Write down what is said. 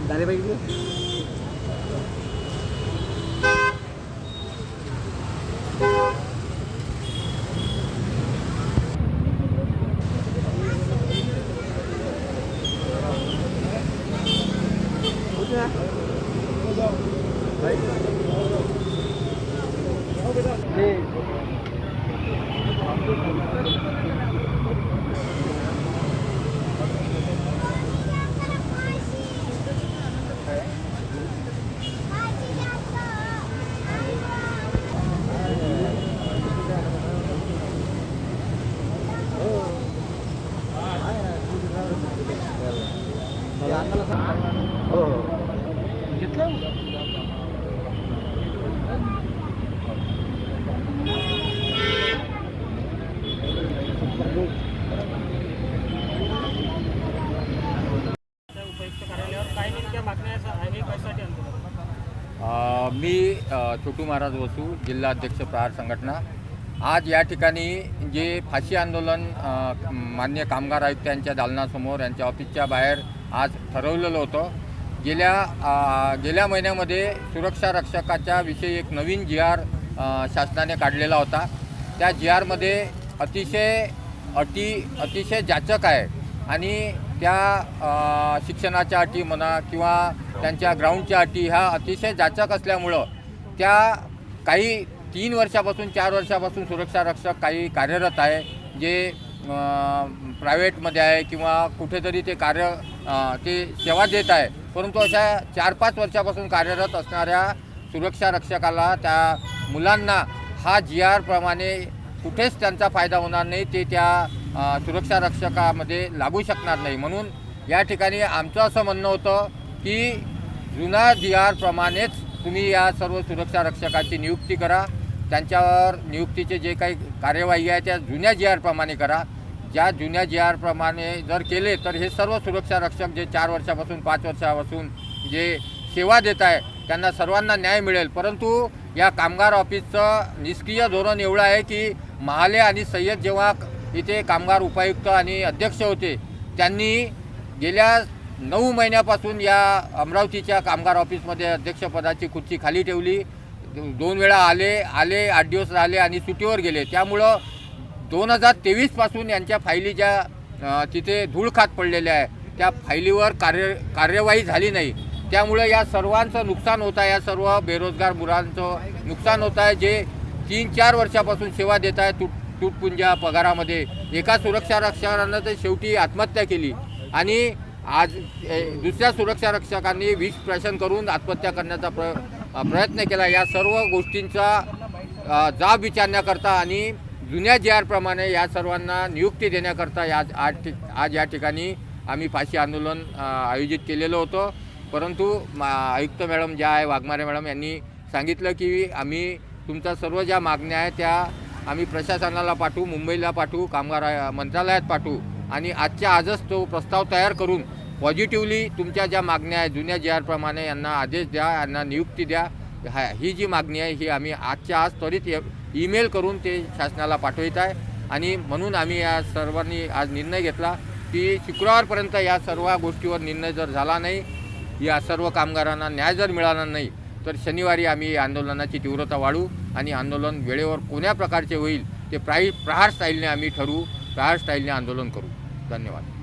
दारे पाहिजे हो घेतलं मी छोटू महाराज वसू जिल्हा अध्यक्ष प्रहार संघटना। आज या ठिकाणी जे फाशी आंदोलन मान्य कामगार आयुक्तांच्या दालनासमोर यांच्या ऑफिसच्या बाहेर आज ठरवलेलं होतं। गेल्या महिन्यामध्ये सुरक्षा रक्षकाच्या विषयी एक नवीन जी.आर. शासनाने काढलेला होता। त्या जी.आर.मध्ये अतिशय जाचक आहे आणि त्या शिक्षणाच्या अटी म्हणा किंवा त्यांच्या ग्राउंडच्या अटी ह्या अतिशय जाचक असल्यामुळं त्या काही 3 वर्षापासून 4 वर्षापासून सुरक्षा रक्षक काही कार्यरत आहे, जे प्रायव्हेटमध्ये आहे किंवा कुठेतरी ते सेवा देत आहे, परंतु अशा 4-5 वर्षापासून कार्यरत असणाऱ्या सुरक्षा रक्षकाला त्या मुलांना हा जी.आर. प्रमाणे कुठेच त्यांचा फायदा होणार नाही, ते त्या सुरक्षा रक्षकामध्ये लागू शकणार नाही। म्हणून या ठिकाणी आमचं असं म्हणणं होतं की जुना जी.आर. प्रमाणेच तुम्ही या सर्व सुरक्षा रक्षकाची नियुक्ती करा। त्यांच्यावर नियुक्तीचे जे काही कार्यवाही आहे त्या जुन्या जी.आर. प्रमाणे करा। ज्या जुन्या जी.आर. प्रमाणे जर केले तर हे सर्व सुरक्षा रक्षक जे 4 वर्षापासून 5 वर्षापासून जे सेवा देत आहे त्यांना सर्वांना न्याय मिळेल। परंतु या कामगार ऑफिसचं निष्क्रिय धोरण एवढं आहे की महाले आणि सय्यद जेव्हा इथे कामगार उपायुक्त आणि अध्यक्ष होते त्यांनी गेल्या 9 महिन्यापासून या अमरावतीच्या कामगार ऑफिसमध्ये अध्यक्षपदाची खुर्ची खाली ठेवली। 2 वेळा आले 8 दिवस राहिले आणि सुट्टीवर गेले। त्यामुळं 2023 पासून यांच्या फायली ज्या तिथे धूळ खात पडलेल्या आहे त्या फायलीवर कार्यवाही झाली नाही। त्यामुळे या सर्वांचं नुकसान होत आहे, या सर्व बेरोजगार मुलांचं नुकसान होत आहे, जे 3-4 वर्षापासून सेवा देत आहे तुटपुंज्या पगारामध्ये। एका सुरक्षा रक्षकानं तर शेवटी आत्महत्या केली आणि आज दुसऱ्या सुरक्षा रक्षकांनी विष प्राशन करून आत्महत्या करण्याचा प्रयत्न केला। या सर्व गोष्टींचा जाब विचारण्याकरता आणि जुन्या जी.आर. प्रमाणे या सर्वांना नियुक्ती देण्याकरता आज या ठिकाणी आम्ही फाशी आंदोलन आयोजित केलेलं होतं। परंतु आयुक्त मॅडम ज्या आहे वाघमारे मॅडम यांनी सांगितलं की आम्ही तुमच्या सर्व ज्या मागण्या आहेत त्या आम्ही प्रशासनाला पाठवू, मुंबईला पाठवू, कामगार मंत्रालयात पाठवू आणि आजच्या आजच तो प्रस्ताव तयार करून पॉझिटिव्हली तुमच्या ज्या मागण्या आहेत जुन्या जी.आर. प्रमाणे यांना आदेश द्या, यांना नियुक्ती द्या, ही जी मागणी आहे ही आम्ही आजच्या आज त्वरित ईमेल करून ते शासनाला पाठवित आहे। आणि म्हणून आम्ही या सर्वांनी आज निर्णय घेतला की शुक्रवारपर्यंत या सर्व गोष्टीवर निर्णय जर झाला नाही, या सर्व कामगारांना न्याय जर मिळाला नाही तर शनिवारी आम्ही आंदोलनाची तीव्रता वाढवू आणि आंदोलन वेळेवर कोण्या प्रकारचे होईल ते प्रहार स्टाईलने आम्ही ठरवू, प्रहार स्टाईलने आंदोलन करू। धन्यवाद।